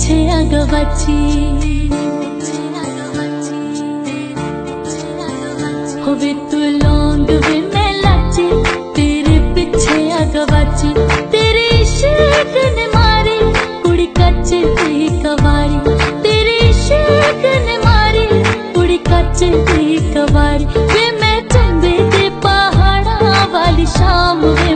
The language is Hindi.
पिछे गवाची होवे तू लौंग वे मैं लाची, तेरे पिछे गवाची। तेरे इश्क ने मारी कुड़ी कच्च दी कवारी, तेरे इश्क ने मारी कुड़ी कच्च दी कवारी। वे मैं चंबे दे पहाड़ा वाली शाम वे